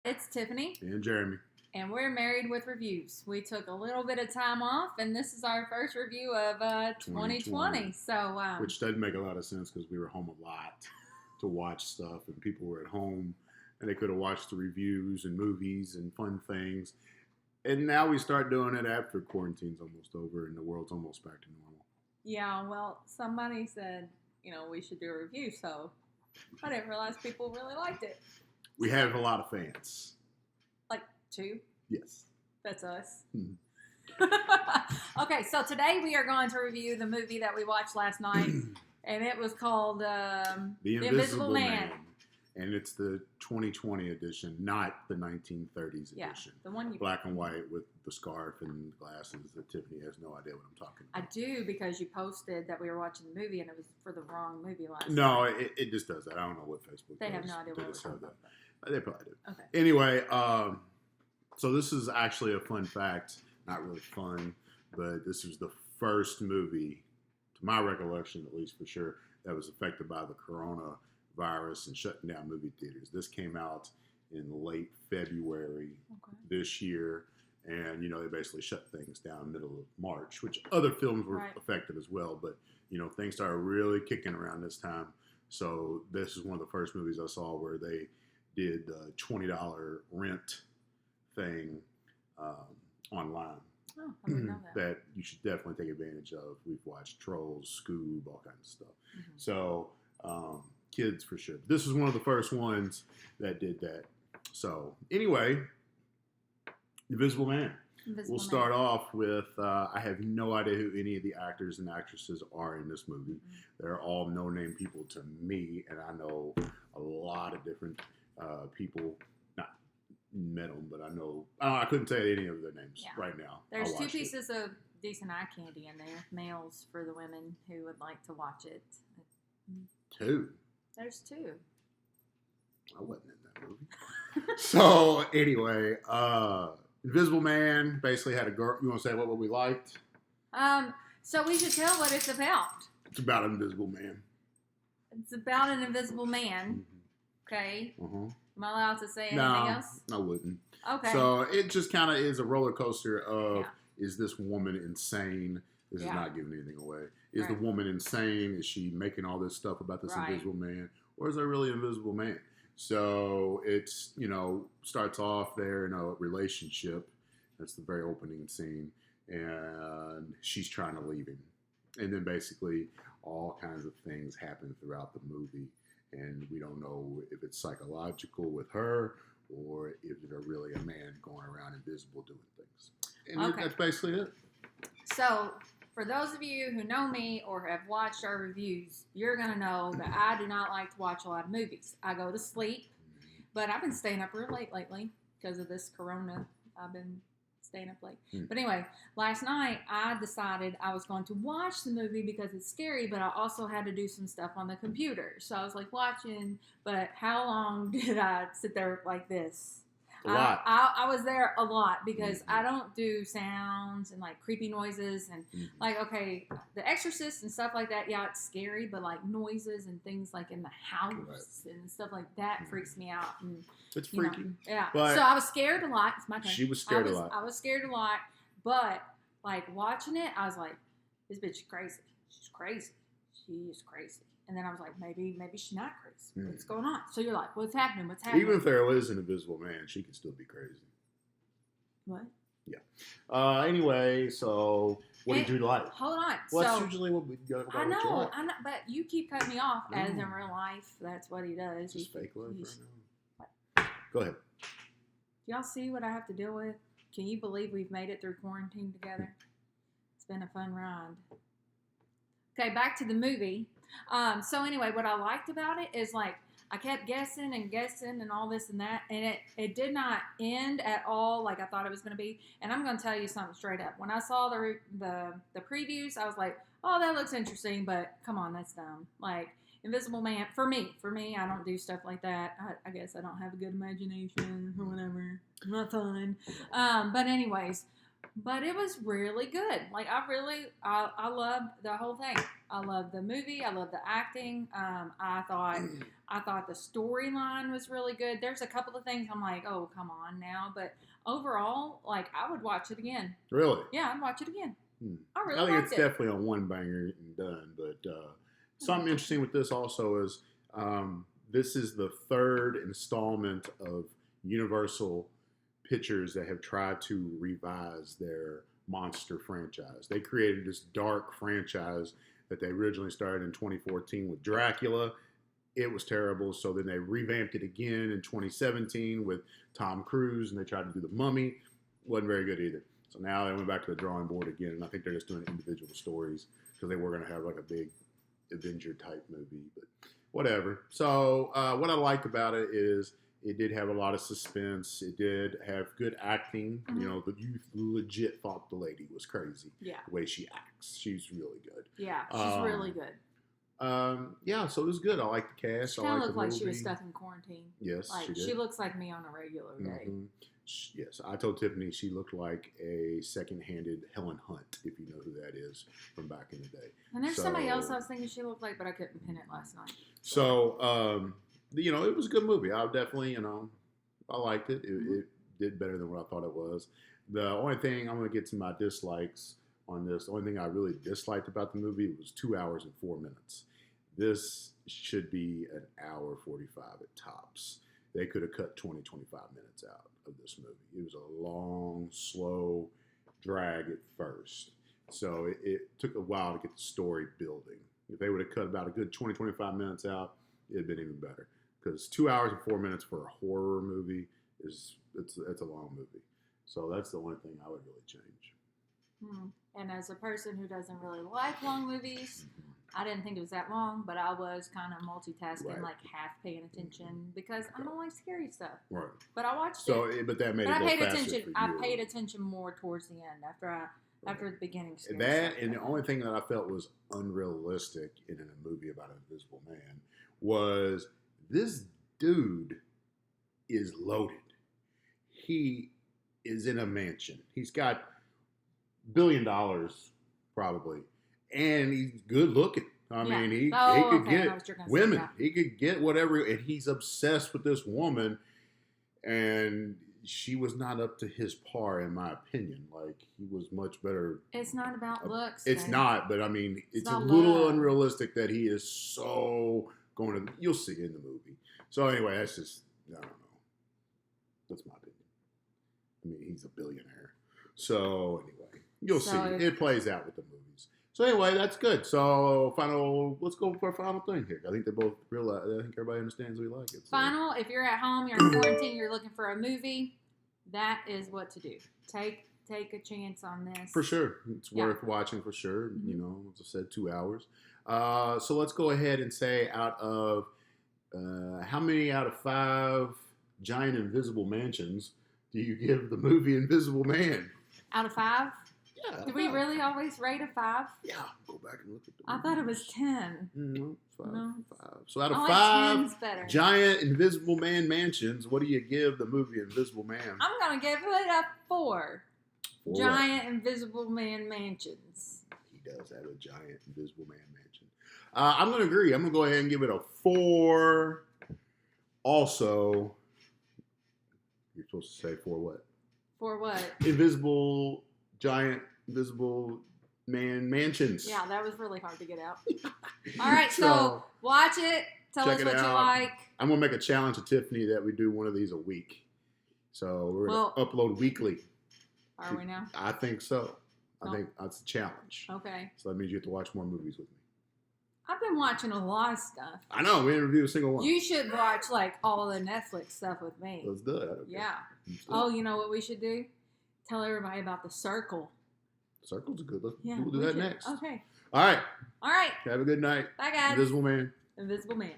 It's Tiffany, And Jeremy. and we're Married with Reviews. We took a little bit of time off, and this is our first review of 2020. So, Which doesn't make a lot of sense because we were home a lot to watch stuff, and people were at home, and they could have watched the reviews and movies and fun things. And now we start doing it after quarantine's almost over and the world's almost back to normal. yeah, well, somebody said, we should do a review, so I didn't realize people really liked it. We have a lot of fans. Like 2? Yes. That's us. Mhm. Okay, so today we are going to review the movie that we watched last night, and it was called The Invisible Man. And it's the 2020 edition, not the 1930s Yeah, edition. the one you Black and white with the scarf and glasses that Tiffany has no idea what I'm talking I about. do, because you posted that we were watching the movie and it was for the wrong movie last No, night. it just does that. I don't know what Facebook They does. have no idea They what we're just talking have about. that. They probably do. Okay. Anyway, so this is actually a fun fact. Not really fun, but this was the first movie, to my recollection at least for sure, that was affected by the coronavirus and shutting down movie theaters. This came out in late February Okay. this year, and they basically shut things down middle of March, which other films were Right. affected as well, but things started really kicking around this time. So this is one of the first movies I saw where they did the $20 rent thing online Oh, I didn't know that. that you should definitely take advantage of. We've watched Trolls, Scoob, all kinds of stuff. Mhm. So kids for sure. This is one of the first ones that did that. So anyway, Invisible Man. Invisible We'll Man. start off with, I have no idea who any of the actors and actresses are in this movie. Mhm. They're all no-name people to me, and I know a lot of different people. Not met them, but I couldn't tell you any of their names Yeah. right now. There's I 2 watched it. pieces of decent eye candy in there. Males for the women who would like to watch it. 2. There's 2. I wasn't in that movie. So anyway, Invisible Man basically had a girl. You want to say what we liked? So we should tell what it's about. It's about an invisible man. It's about an invisible man. Okay. Uh-huh. Am I allowed to say anything No, else? I wouldn't. Okay. So it just kind of is a roller coaster of, Yeah. is this woman insane? This Yeah. is not giving anything away. Is the Right. woman insane? Is she making all this stuff about this Right. invisible man? Or is there really an invisible man? So it's, starts off there in a relationship. That's the very opening scene. And she's trying to leave him. And then basically all kinds of things happen throughout the movie. And we don't know if it's psychological with her or if there's really a man going around invisible doing things. And Okay. that's basically it. So, for those of you who know me or have watched our reviews, you're going to know that I do not like to watch a lot of movies. I go to sleep, but I've been staying up real late lately because of this corona. I've been staying up late. Mm. But anyway, last night I decided I was going to watch the movie because it's scary, but I also had to do some stuff on the computer. So I was like watching, but how long did I sit there like this? A lot. I was there a lot because Mhm. I don't do sounds and like creepy noises and Mhm. like, okay, The Exorcist and stuff like that. Yeah, it's scary, but like noises and things like in the house and stuff like that Mhm. freaks me out. And It's you know, freaky. yeah. But- so I was scared a lot. It's my turn. She was scared a lot. I was scared a lot, but like watching it, I was like, this bitch is crazy. She's crazy. She is crazy. And then I was like, maybe she's not crazy. Mm. What's going on? So you're like, what's happening? What's happening? Even if there was an invisible man, she could still be crazy. What? Anyway, so what did you like? Hold on. Well, that's so usually what we go about. I what you know, like. but you keep cutting me off. As in No. real life, that's what he does. Just He- fake love he's- right now. Go ahead. Do y'all see what I have to deal with? Can you believe we've made it through quarantine together? It's been a fun ride. Okay, back to the movie. So anyway, what I liked about it is like I kept guessing and all this and that, and it did not end at all like I thought it was going to be. And I'm going to tell you something straight up. When I saw the previews, I was like, oh, that looks interesting, but come on, that's dumb. Like Invisible Man, for me, I don't do stuff like that. I guess I don't have a good imagination or whatever. Not fun. But anyways, But it was really good. Like I loved the whole thing. I loved the movie. I loved the acting. I thought the storyline was really good. There's a couple of things I'm like, oh, come on now. But overall, like, I would watch it again. Really? Yeah, I'd watch it again. I I really think liked it's it. definitely a one banger and done. But something interesting with this also is this is the third installment of Universal Pictures that have tried to revise their monster franchise. They created this dark franchise that they originally started in 2014 with Dracula. It was terrible, so then they revamped it again in 2017 with Tom Cruise, and they tried to do The Mummy. Wasn't very good either. So now they went back to the drawing board again, and I think they're just doing individual stories because they were going to have like a big Avenger type movie, but whatever. So what I liked about it is it did have a lot of suspense. It did have good acting. Mhm. You know, you legit thought the lady was crazy. Yeah. The way she acts, she's really good. Yeah, she's really good. Yeah, so it was good. I like the cast. She I kind of like looked the like movie. she was stuck in quarantine. Yes, Like, she did. she looks like me on a regular day. Mhm. Yes, I told Tiffany she looked like a second-handed Helen Hunt, if you know who that is from back in the day. And there's somebody else So- I was thinking she looked like, but I couldn't pin it last night. So, you know, it was a good movie. I definitely, you know, I liked it. Mhm. It did better than what I thought it was. The only thing I'm going to get to my dislikes on this. The only thing I really disliked about the movie was 2 hours and 4 minutes. This should be an hour 45 at tops. They could have cut 20-25 minutes out of this movie. It was a long, slow drag at first. So it took a while to get the story building. If they would have cut about a good 20-25 minutes out, it'd been even better. Because 2 hours and 4 minutes for a horror movie it's a long movie. So that's the only thing I would really change. And as a person who doesn't really like long movies, I didn't think it was that long, but I was kind of multitasking, Right. like half paying attention because I don't like scary stuff. Right. But I watched So, it. but that made But it I go paid faster attention. for I you. paid attention more towards the end after the beginning. Scary That stuff and the happened. only thing that I felt was unrealistic in a movie about an invisible man was this dude is loaded. He is in a mansion. He's got $1 billion probably, and he's good looking. I Yeah. mean, he Oh, could okay, I know get what you're gonna say, women. yeah. He could get whatever, and he's obsessed with this woman, and she was not up to his par, in my opinion. Like, he was much better. It's not about looks. It's Dave. not, but I mean, it's a not little love. unrealistic that he is so going to. You'll see in the movie. So anyway, that's just I don't know. That's my opinion. I mean, he's a billionaire. So anyway, you'll So see. if- It plays out with the movies. So anyway, that's good. So let's go for a final thing here. I think they both realize. I think everybody understands we like it. So. Final, if you're at home, you're in quarantine, you're looking for a movie, that is what to do. Take a chance on this. For sure. It's Yeah. worth watching for sure. Mhm. You know, as I said, 2 hours. So let's go ahead and say out of how many out of 5 giant invisible mansions do you give the movie Invisible Man? Out of 5? Yeah. Did we really always rate a 5? Yeah. Go back and look at the I thought it was reviews. 10. No, 5. No. 5. So out of I like 5 10's better. giant Invisible Man mansions, what do you give the movie Invisible Man? I'm going to give it a 4. For what? Giant Invisible Man mansions. He does have a giant Invisible Man mansion. I'm going to agree. I'm going to go ahead and give it a 4. Also, you're supposed to say 4 what? For what? Giant Invisible Man mansions. Yeah, that was really hard to get out. All right, so watch it. Tell check us it what you out. like. I'm going to make a challenge to Tiffany that we do one of these a week. So we're going to upload weekly. Are we now? I think so. I Oh. think that's a challenge. Okay. So that means you have to watch more movies with me. I've been watching a lot of stuff. I know. We didn't review a single one. You should watch like all the Netflix stuff with me. Let's do it. I don't care. Yeah. Let's do Oh, it. you know what we should do? Tell everybody about The Circle. Circle's good. Yeah. We'll do we that should. next. Okay. All right. All right. Have a good night. Bye, guys. Invisible Man. Invisible Man.